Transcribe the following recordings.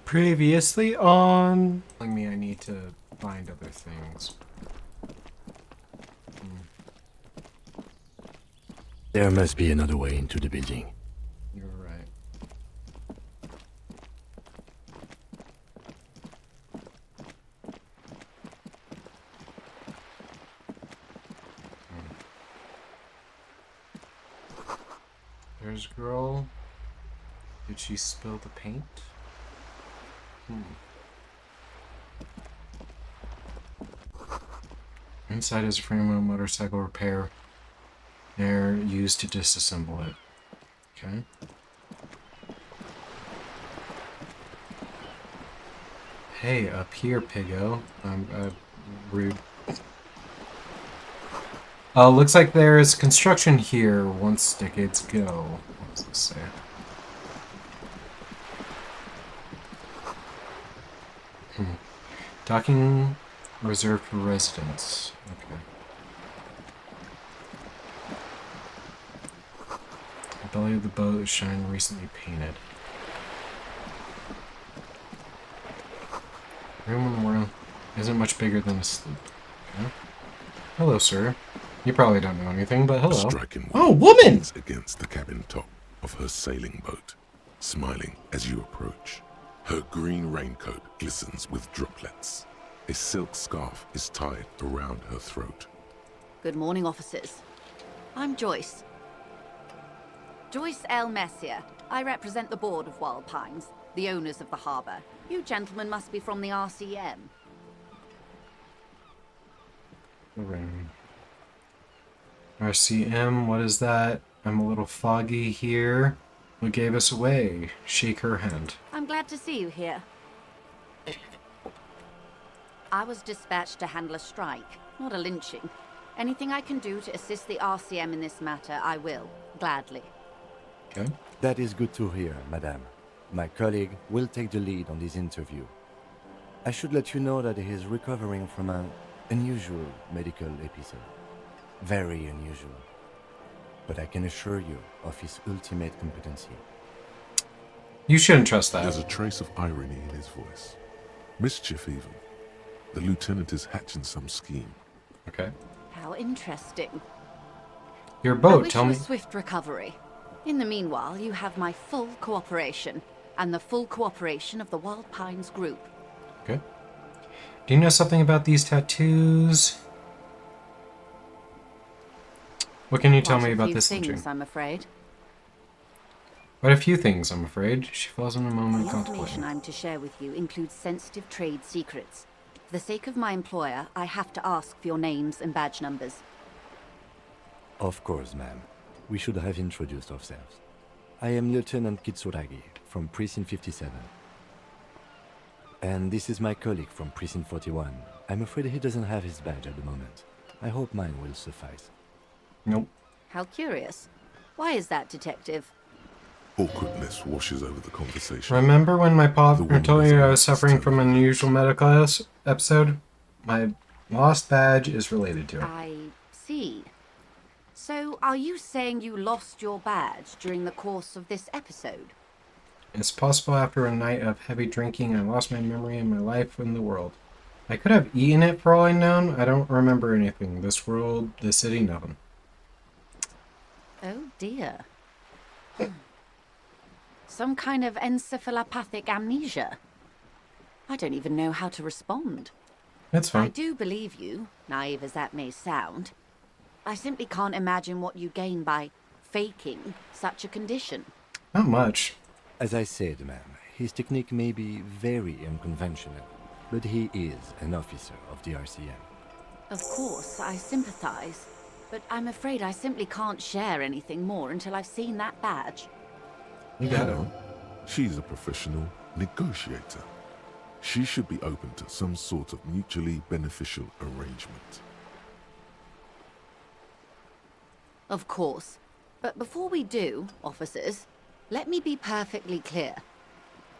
Previously on... Telling me I need to find other things. There must be another way into the building. You're right. There's a girl. Did she spill the paint? Inside is a frame of a motorcycle repair. They're used to disassemble it. Okay. Hey, up here, piggo. I'm rude. Looks like there's construction here once decades ago. What does this say? Docking reserved for residents. Okay. The belly of the boat is shiny, recently painted. Room in the world isn't much bigger than a sloop. Okay. Hello, sir. You probably don't know anything, but hello. Oh, woman! Against the cabin top of her sailing boat, smiling as you approach. Her green raincoat glistens with droplets. A silk scarf is tied around her throat. Good morning, officers. I'm Joyce. Joyce L. Messier. I represent the board of Wild Pines, the owners of the harbour. You gentlemen must be from the RCM. RCM, what is that? I'm a little foggy here. What gave us away? Shake her hand. I'm glad to see you here. I was dispatched to handle a strike, not a lynching. Anything I can do to assist the RCM in this matter, I will, gladly. Okay. That is good to hear, madame. My colleague will take the lead on this interview. I should let you know that he is recovering from an unusual medical episode. Very unusual. But I can assure you of his ultimate competency. You shouldn't trust that. There's a trace of irony in his voice. Mischief, even. The lieutenant is hatching some scheme. Okay. How interesting. Your I boat, wish tell you me. a swift recovery. In the meanwhile, you have my full cooperation, and the full cooperation of the Wild Pines group. Okay. Do you know something about these tattoos? What can you tell me about this things, lynching? I'm afraid. Quite a few things, I'm afraid. She falls in a moment The of information contemplation. I'm to share with you includes sensitive trade secrets. For the sake of my employer, I have to ask for your names and badge numbers. Of course, ma'am. We should have introduced ourselves. I am Lieutenant Kitsuragi from Precinct 57. And this is my colleague from Precinct 41. I'm afraid he doesn't have his badge at the moment. I hope mine will suffice. Nope. How curious. Why is that, Detective? Awkwardness washes over the conversation. Remember when my pop The woman told is you I about was to suffering tell from you an the unusual truth. medical episode? My lost badge is related to it. I see. So, are you saying you lost your badge during the course of this episode? It's possible after a night of heavy drinking, I lost my memory and my life in the world. I could have eaten it for all I know. I don't remember anything. This world, this city, nothing. Oh dear. Some kind of encephalopathic amnesia. I don't even know how to respond. It's I fine. do believe you, naive as that may sound. I simply can't imagine what you gain by faking such a condition. Not much. As I said, ma'am, his technique may be very unconventional, but he is an officer of the RCM. Of course, I sympathize, but I'm afraid I simply can't share anything more until I've seen that badge. You got it. Hello. She's a professional negotiator. She should be open to some sort of mutually beneficial arrangement. Of course. But before we do, officers, let me be perfectly clear.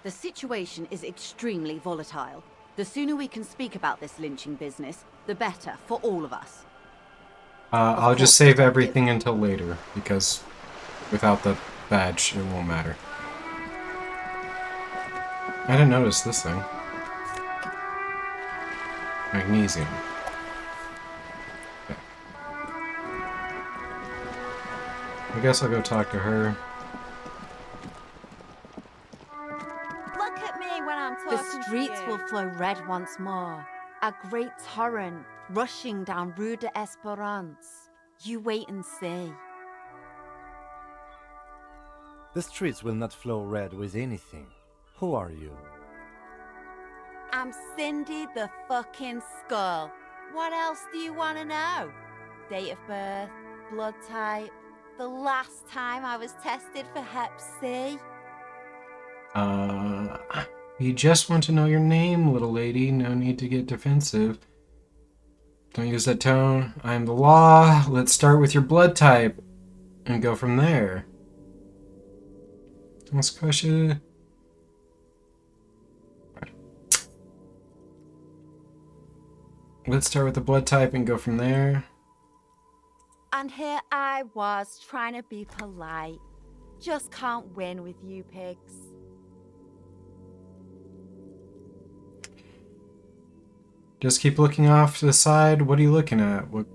The situation is extremely volatile. The sooner we can speak about this lynching business, the better for all of us. I'll course, just save Detective. everything until later, because without the badge, it won't matter. I didn't notice this thing. Magnesium. Okay. I guess I'll go talk to her. Look at me when I'm talking The streets to you. will flow red once more. A great torrent rushing down Rue de Esperance. You wait and see. The streets will not flow red with anything. Who are you? I'm Cindy the fucking Skull. What else do you want to know? Date of birth, blood type, the last time I was tested for Hep C. We just want to know your name, little lady. No need to get defensive. Don't use that tone. I am the law. Let's start with your blood type and go from there. Let's question. Let's start with the blood type and go from there. And here I was trying to be polite. Just can't win with you pigs. Just keep looking off to the side. What are you looking at? What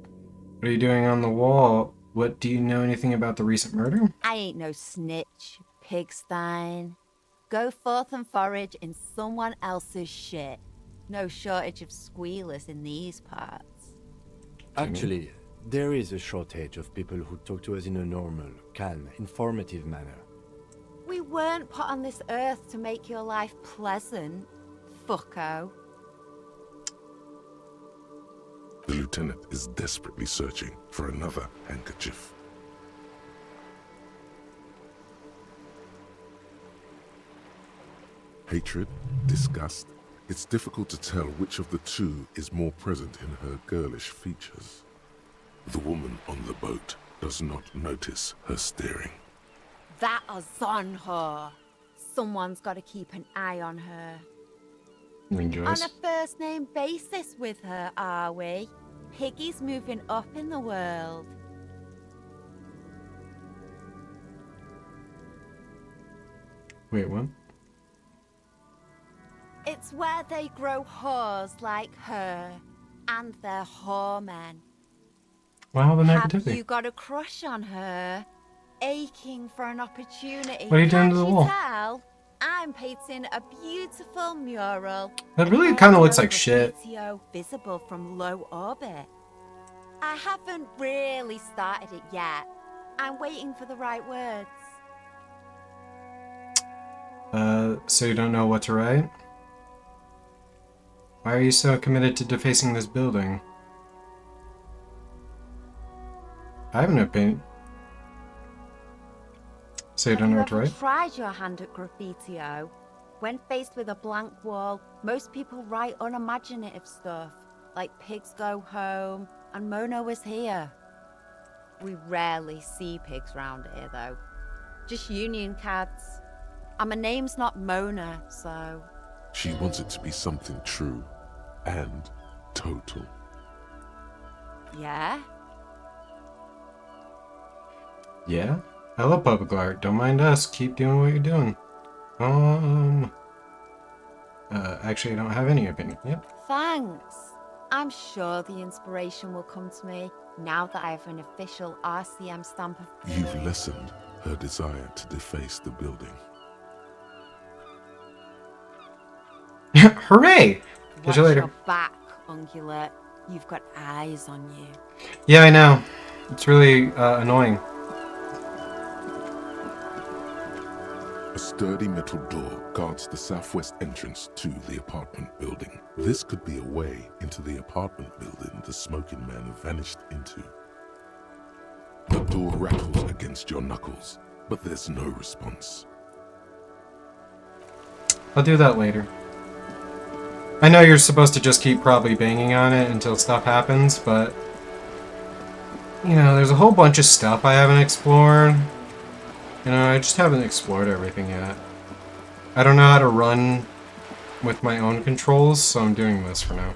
are you doing on the wall? What do you know anything about the recent murder? I ain't no snitch, pigstein. Go forth and forage in someone else's shit. No shortage of squealers in these parts. Actually, there is a shortage of people who talk to us in a normal, calm, informative manner. We weren't put on this earth to make your life pleasant, fucko. The lieutenant is desperately searching for another handkerchief. Hatred, disgust. It's difficult to tell which of the two is more present in her girlish features. The woman on the boat does not notice her staring. That is on her. Someone's got to keep an eye on her. Rejoice. On a first name basis with her, are we? Piggy's moving up in the world. Wait, what? It's where they grow whores like her, and their whoremen. Wow, the Have negativity. you got a crush on her? Aching for an opportunity. What are you doing Can't to the you wall? Tell? I'm painting a beautiful mural. That really An kinda looks aerial like shit. graffitio visible from low orbit. I haven't really started it yet. I'm waiting for the right words. So you don't know what to write? Why are you so committed to defacing this building? I have an opinion. So you don't know what to Have you write? ever tried your hand at graffitio? When faced with a blank wall, most people write unimaginative stuff, like pigs go home and Mona was here. We rarely see pigs round here, though. Just union cards. And my name's not Mona, so... She wants it to be something true and total. Yeah? Yeah? I love public art. Don't mind us. Keep doing what you're doing. Actually, I don't have any opinion. Yep. Thanks. I'm sure the inspiration will come to me now that I have an official RCM stamp of... You've lessened her desire to deface the building. Hooray! Catch Watch you later. your back, ungulate. You've got eyes on you. Yeah, I know. It's really annoying. A sturdy metal door guards the southwest entrance to the apartment building. This could be a way into the apartment building the smoking man vanished into. The door rattles against your knuckles, but there's no response. I'll do that later. I know you're supposed to just keep probably banging on it until stuff happens, but... You know, there's a whole bunch of stuff I haven't explored. You know, I just haven't explored everything yet. I don't know how to run with my own controls, so I'm doing this for now.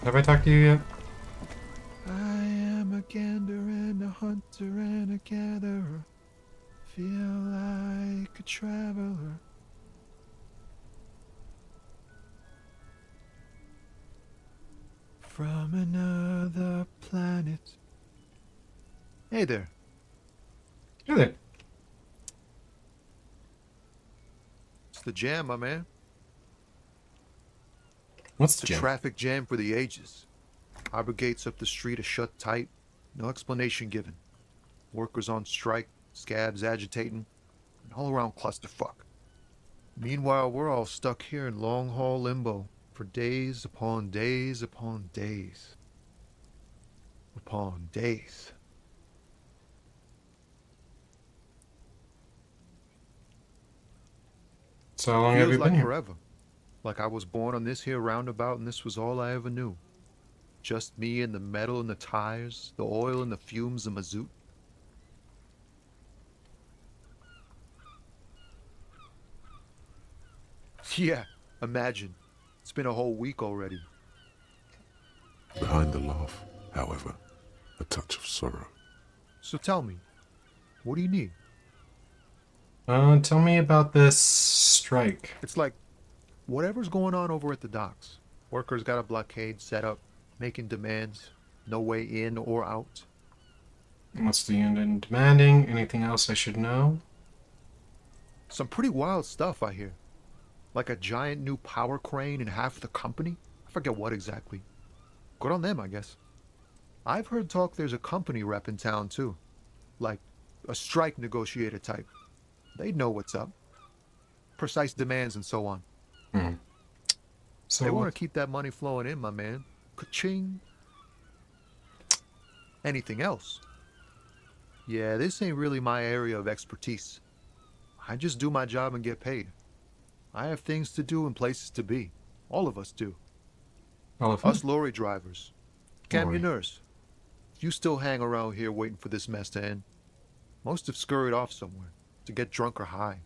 Have I talked to you yet? I am a a gander and a hunter and a gatherer. Feel like a traveler. From another planet. Hey there. Hey there. It's the jam, my man. What's It's the a jam? traffic jam for the ages. Harbor gates up the street are shut tight. No explanation given. Workers on strike, scabs agitating, an all-around clusterfuck. Meanwhile, we're all stuck here in long-haul limbo for days upon days upon days. Upon days. So how long have Feels you like been here? forever. Like I was born on this here roundabout and this was all I ever knew. Just me and the metal and the tires, the oil and the fumes of mazout. Yeah, imagine. It's been a whole week already. Behind the laugh, however, a touch of sorrow. So tell me, what do you need? Tell me about this strike. It's like, whatever's going on over at the docks. Workers got a blockade set up, making demands, no way in or out. What's the union demanding? Anything else I should know? Some pretty wild stuff, I hear. Like a giant new power crane in half the company? I forget what exactly. Good on them, I guess. I've heard talk there's a company rep in town, too. Like, a strike negotiator type. They'd know what's up. Precise demands and so on. So They want to keep that money flowing in, my man. Ka-ching. Anything else? Yeah, this ain't really my area of expertise. I just do my job and get paid. I have things to do and places to be. All of us do. Us lorry drivers. Camionneurs. You still hang around here waiting for this mess to end. Most have scurried off somewhere to get drunk or high.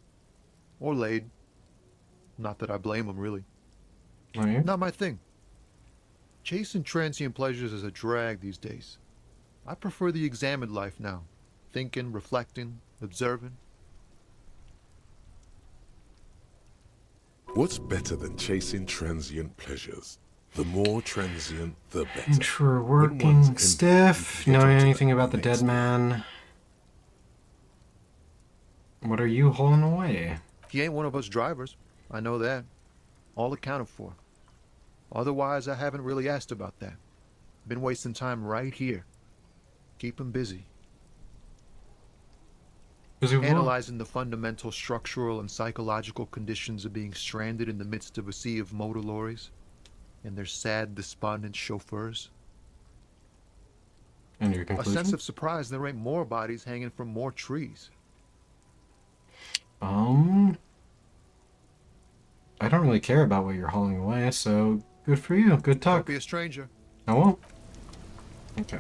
Or laid. Not that I blame them, really. Are you? Not my thing. Chasing transient pleasures is a drag these days. I prefer the examined life now. Thinking, reflecting, observing. What's better than chasing transient pleasures? The more transient, the better. Thanks for When working one's empty, stiff. you can get Knowing onto anything about the next dead man? What are you hauling away? He ain't one of us drivers. I know that. All accounted for. Otherwise, I haven't really asked about that. Been wasting time right here. Keep him busy. Analyzing the fundamental structural and psychological conditions of being stranded in the midst of a sea of motor lorries and their sad, despondent chauffeurs. And your A conclusion? sense of surprise there ain't more bodies hanging from more trees. I don't really care about what you're hauling away, so good for you. Good Don't talk. be a stranger. I won't. Okay.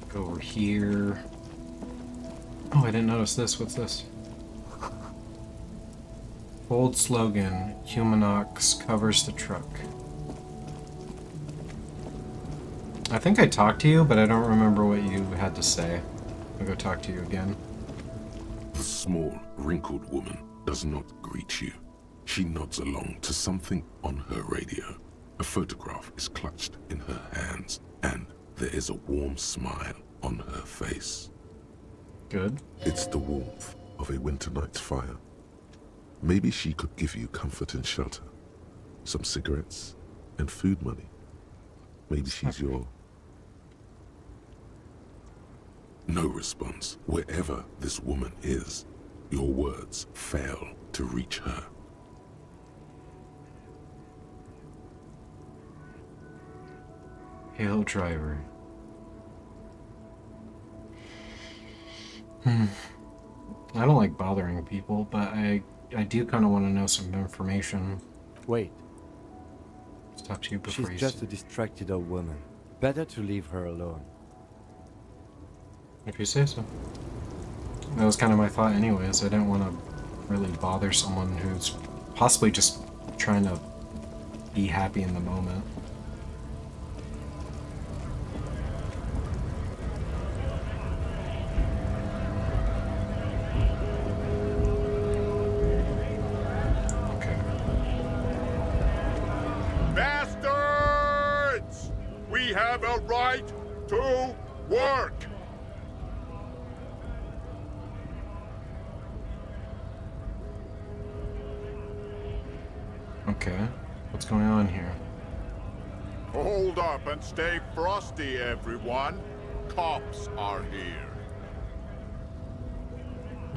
Go over here. Oh, I didn't notice this. What's this? Bold slogan. Humanox covers the truck. I think I talked to you, but I don't remember what you had to say. I'll go talk to you again. The small, wrinkled woman does not greet you. She nods along to something on her radio. A photograph is clutched in her hands, and there is a warm smile on her face. Good. It's the warmth of a winter night's fire. Maybe she could give you comfort and shelter, some cigarettes, and food money. Maybe she's your... No response. Wherever this woman is, your words fail to reach her. Hail driver. I don't like bothering people, but I do kind of want to know some information. Wait, Let's talk to you before she's you just a distracted old woman. Better to leave her alone. if you say so. That was kind of my thought anyways. I didn't want to really bother someone who's possibly just trying to be happy in the moment. Okay. Bastards! We have a right to work! Okay. What's going on here? Hold up and stay frosty, everyone. Cops are here.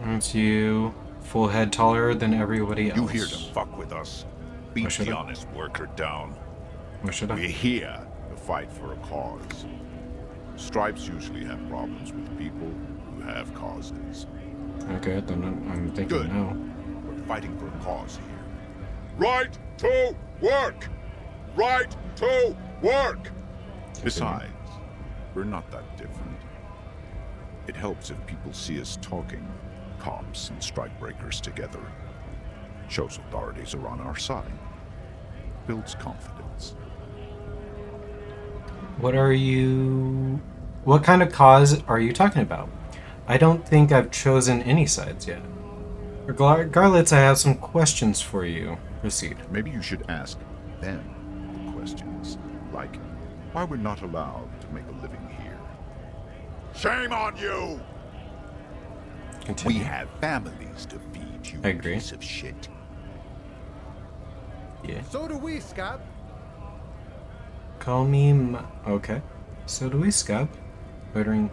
Aren't you full head taller than everybody else? You here to fuck with us? Beat should the I? honest worker down. Or should I? We're here to fight for a cause. Stripes usually have problems with people who have causes. Okay, then I'm thinking Good. no. We're fighting for a cause here. Right to work! Right to work! Besides, we're not that different. It helps if people see us talking, cops and strikebreakers together. Shows authorities are on our side. Builds confidence. What kind of cause are you talking about? I don't think I've chosen any sides yet. Regardless, I have some questions for you. Proceed. Maybe you should ask them the questions, like why we're not allowed to make a living here. Shame on you! Continue. We have families to feed, you I agree. piece of shit. Yeah. So do we, Scott. Call me okay. So do we, Scub. Ordering.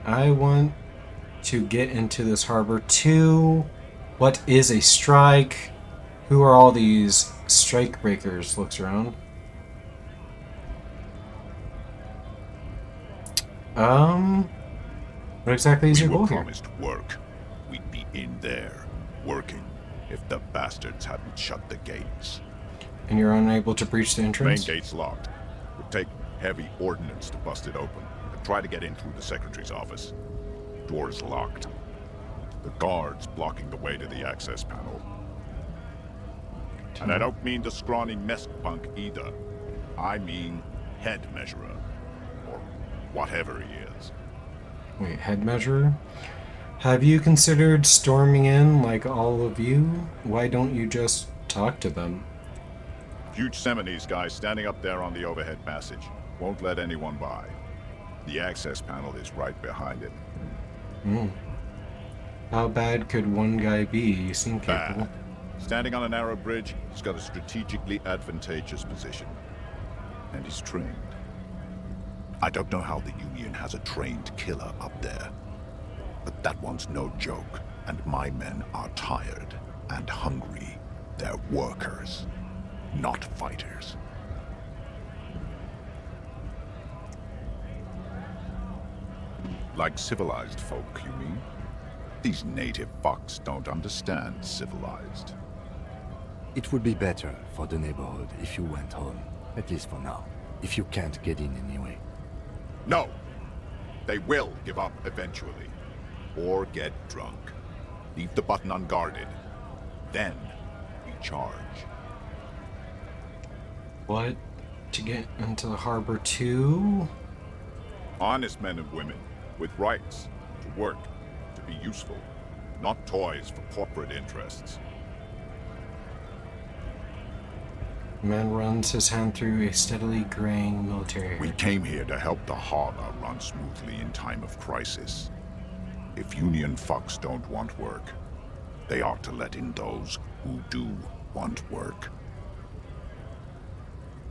I want to get into this harbor too. What is a strike? Who are all these strike breakers? Looks around. What exactly is We your were goal here? promised work. We'd be in there, working, if the bastards hadn't shut the gates. And you're unable to breach the Main entrance? gate's locked. Would take heavy ordnance to bust it open. And try to get in through the secretary's office. Door's locked. The guards blocking the way to the access panel. And I don't mean the scrawny mess punk either. I mean head measurer. Or whatever he is. Wait, head measurer? Have you considered storming in like all of you? Why don't you just talk to them? Huge Seminese guy standing up there on the overhead passage. Won't let anyone by. The access panel is right behind it. How bad could one guy be? You seem capable. Bad. Standing on a narrow bridge, he's got a strategically advantageous position. And he's trained. I don't know how the Union has a trained killer up there. But that one's no joke, and my men are tired and hungry. They're workers, not fighters. Like civilized folk, you mean? These native fucks don't understand civilized. It would be better for the neighborhood if you went home, at least for now, if you can't get in anyway. No! They will give up eventually. Or get drunk. Leave the button unguarded. Then we charge. What? To get into the harbor too? Honest men and women, with rights, to work, to be useful. Not toys for corporate interests. The man runs his hand through a steadily graying military We hair. came here to help the harbor run smoothly in time of crisis. If Union fucks don't want work, they ought to let in those who do want work.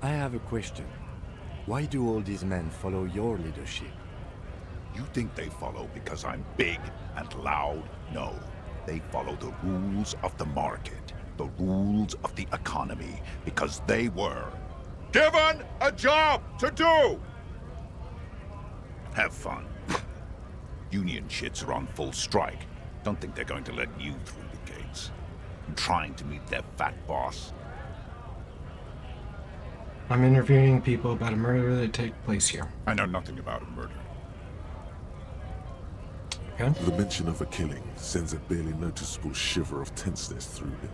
I have a question. Why do all these men follow your leadership? You think they follow because I'm big and loud? No. They follow the rules of the market, the rules of the economy, because they were given a job to do! Have fun. Union shits are on full strike. Don't think they're going to let you through the gates. I'm trying to meet their fat boss. I'm interviewing people about a murder that took place here. I know nothing about a murder. Okay? The mention of a killing sends a barely noticeable shiver of tenseness through him.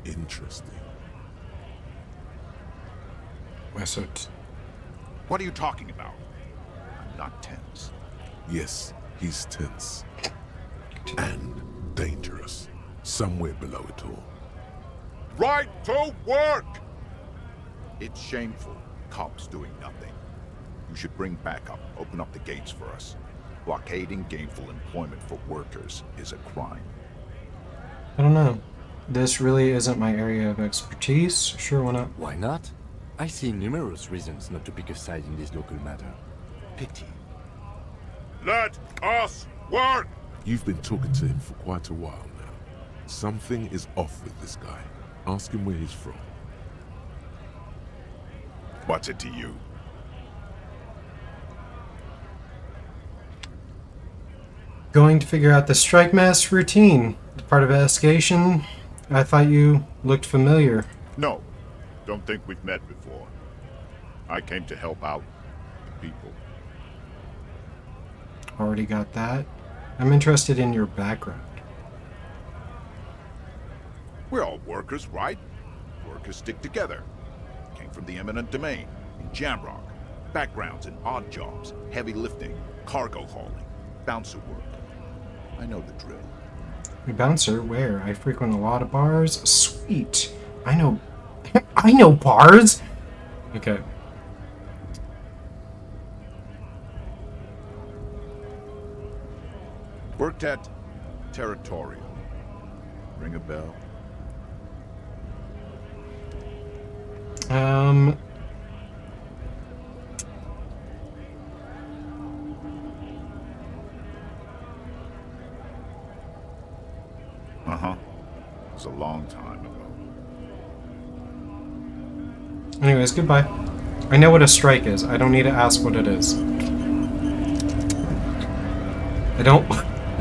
Interesting. Why so? What are you talking about? I'm not tense. Yes, he's tense. And dangerous. Somewhere below it all. Right to work! It's shameful. Cops doing nothing. You should bring backup. Open up the gates for us. Blockading gainful employment for workers is a crime. I don't know. This really isn't my area of expertise. Sure, why not? Why not? I see numerous reasons not to pick a side in this local matter. Pity. Let us work! You've been talking to him for quite a while now. Something is off with this guy. Ask him where he's from. What's it to you? Going to figure out the strike mass routine. Part of investigation. I thought you looked familiar. No. Don't think we've met before. I came to help out the people. Already got that. I'm interested in your background. We're all workers, right? Workers stick together. Came from the eminent domain, in Jamrock. Backgrounds in odd jobs, heavy lifting, cargo hauling, bouncer work. I know the drill. A bouncer? Where? I frequent a lot of bars. Sweet. I know... I know bars! Okay. Worked at Territorial. Ring a bell? Uh-huh. It was a long time ago. Anyways, goodbye. I know what a strike is. I don't need to ask what it is. I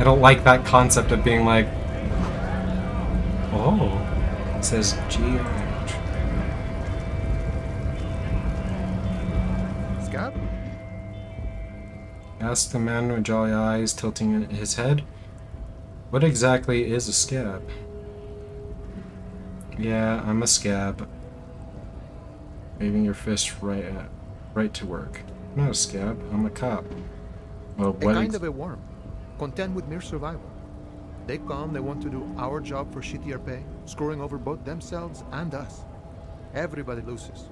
don't like that concept of being like, oh, it says GH. Scab? Asked the man with jolly eyes, tilting his head. What exactly is a scab? Yeah, I'm a scab. Waving your fist right to work. I'm not a scab. I'm a cop. Well, A what? kind of a worm. Content with mere survival. They come, they want to do our job for shittier pay, screwing over both themselves and us. Everybody loses.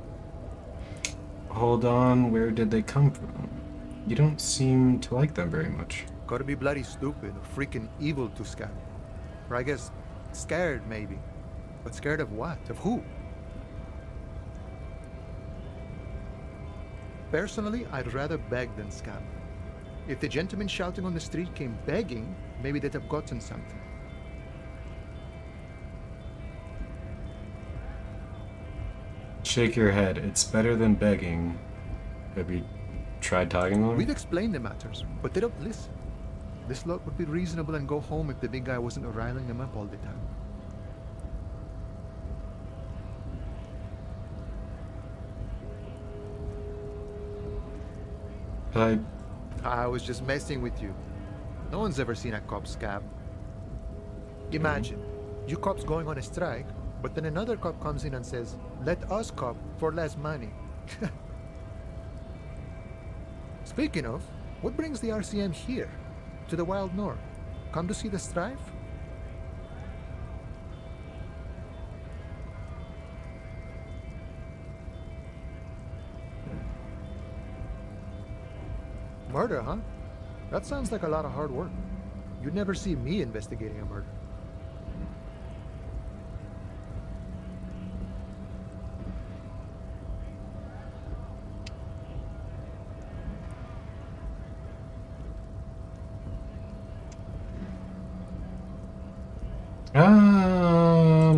Hold on. Where did they come from? You don't seem to like them very much. Gotta be bloody stupid or freaking evil to Scab. Or I guess scared, maybe. But scared of what? Of who? Personally, I'd rather beg than scab. If the gentleman shouting on the street came begging, maybe they'd have gotten something. Shake your head. It's better than begging. Have you tried talking to them? We've explained the matters, but they don't listen. This lot would be reasonable and go home if the big guy wasn't riling them up all the time. I was just messing with you. No one's ever seen a cop scab. Imagine, you cops going on a strike, but then another cop comes in and says, "Let us cop for less money." Speaking of, what brings the RCM here? To the Wild North? Come to see the strife? Murder, huh? That sounds like a lot of hard work. You'd never see me investigating a murder.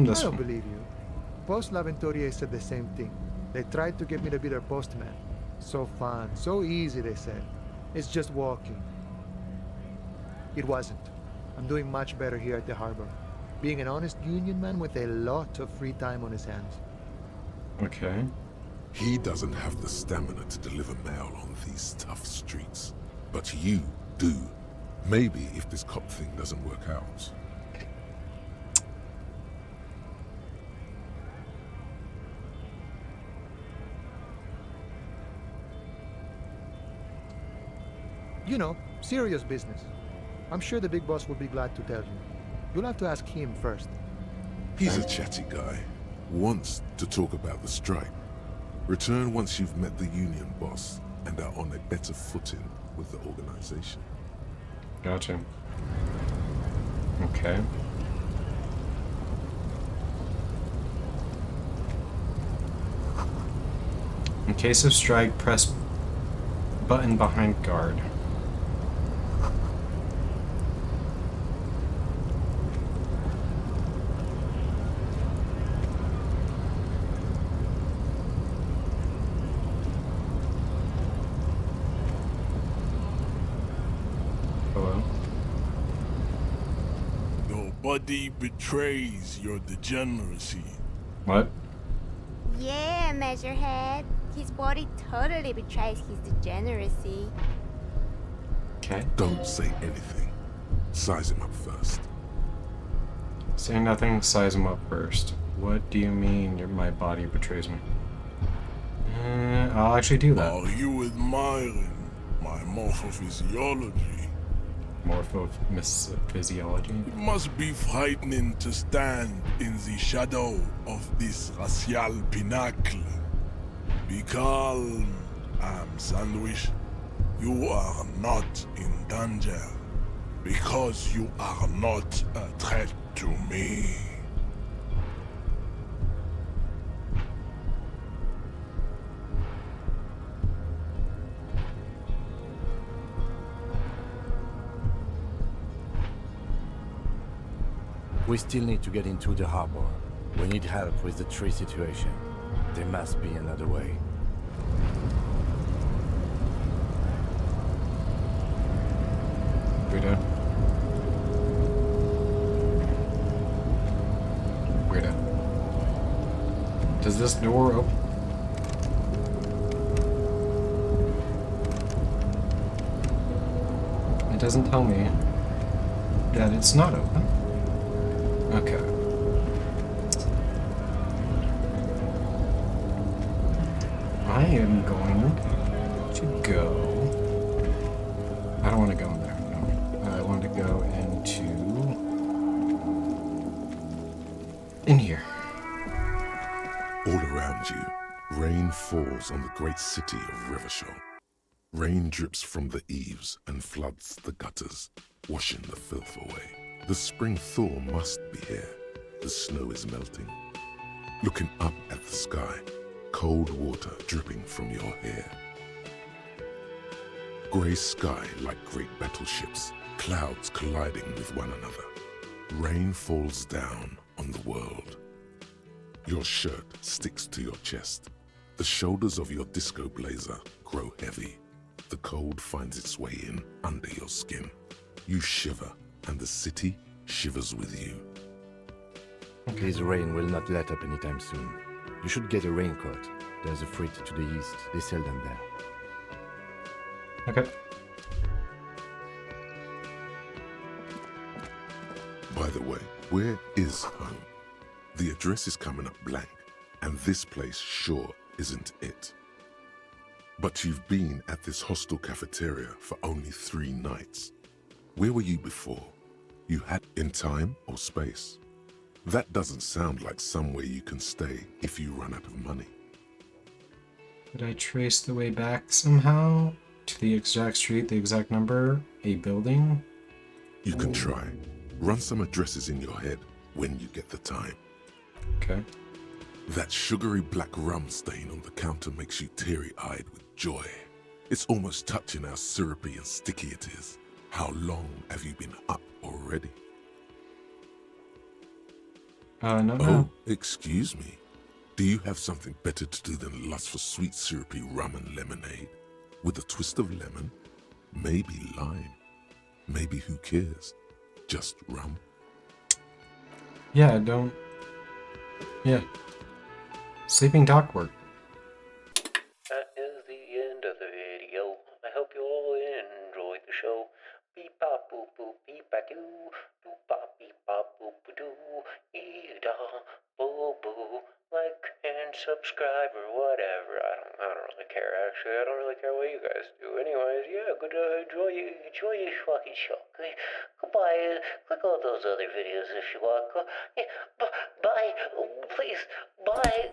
This I don't one. believe you. Post L'Aventurier said the same thing. They tried to get me to be their postman. So fun, so easy, they said. It's just walking. It wasn't. I'm doing much better here at the harbor. Being an honest union man with a lot of free time on his hands. Okay. He doesn't have the stamina to deliver mail on these tough streets. But you do. Maybe if this cop thing doesn't work out. You know, serious business. I'm sure the big boss will be glad to tell you. You'll have to ask him first. He's a chatty guy. Wants to talk about the strike. Return once you've met the union boss and are on a better footing with the organization. Gotcha. Okay. In case of strike, press button behind guard. Hello? Nobody betrays your degeneracy. What? Yeah, Measurehead. His body totally betrays his degeneracy. Okay. Don't say anything. Size him up first. Say nothing, size him up first. What do you mean my body betrays me? I'll actually do that. Are you admiring my morphophysiology? Morphophysiology? It must be frightening to stand in the shadow of this racial pinnacle. Be calm, Sandwich. You are not in danger because you are not a threat to me. We still need to get into the harbor. We need help with the tree situation. There must be another way. Weirdo. Weirdo. Does this door open? It doesn't tell me that it's not open. Okay. I am going to go. I don't want to go in there. No. I want to go in here. All around you, rain falls on the great city of Rivershore. Rain drips from the eaves and floods the gutters, washing the filth away. The spring thaw must be here. The snow is melting. Looking up at the sky, cold water dripping from your hair. Grey sky like great battleships, clouds colliding with one another. Rain falls down on the world. Your shirt sticks to your chest. The shoulders of your disco blazer grow heavy. The cold finds its way in under your skin. You shiver, and the city shivers with you. This rain will not let up anytime soon. You should get a raincoat. There's a freight to the east. They sell them there. Okay. By the way, where is home? The address is coming up blank, and this place sure isn't it. But you've been at this hostel cafeteria for only 3 nights. Where were you before? You had in time or space? That doesn't sound like somewhere you can stay if you run out of money. Could I trace the way back somehow? To the exact street, the exact number, a building? You can try. Run some addresses in your head when you get the time. Okay. That sugary black rum stain on the counter makes you teary-eyed with joy. It's almost touching how syrupy and sticky it is. How long have you been up already? No. Oh, excuse me. Do you have something better to do than lust for sweet syrupy rum and lemonade? With a twist of lemon? Maybe lime. Maybe who cares? Just rum. Yeah, don't... Yeah. Sleeping dog work. That is the end of the video. I hope you all enjoyed the show. Beep bop boop boop beep ba doo. Boop bop beep bop boop ba doo. Ee da boo boo. Like and subscribe, or whatever. I don't really care, actually. I don't really care what you guys do. Anyways, yeah, good, enjoy your fucking show. Okay? Goodbye. Click all those other videos if you want. Yeah, bye. Please, bye.